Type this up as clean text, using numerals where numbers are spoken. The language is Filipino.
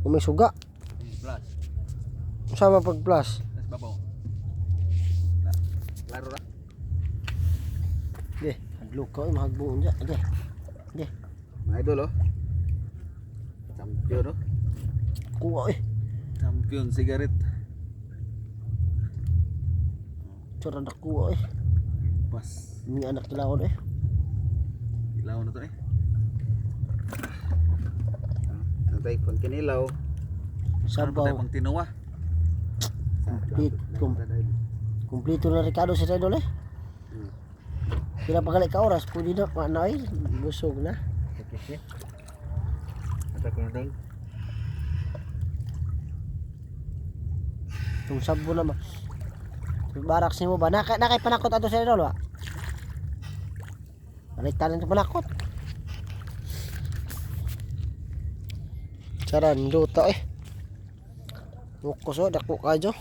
Kung may suga. Plus. Sama pag plus. Plus babaw. Klaro ra. Ge, hadlok ka mahagbuon dya. Ge. Ge. Mga idol oh. Champion oh. Kuha Champion cigarette. Cara dak kuha Pas. Ini anak kilawon Ilaw na to eh. Natay pang kinilaw. Sabaw. Ano pang tinuwa? Kumplito na Ricardo si Redol Kila pagalit ka oras, pwede na manay, busog na. Ata ko na Itong sabo naman. Barak mo ba? Nakay panakot ato sa Redol ba? Baliktad ng panakot. Charan luto Mukos dako kayo.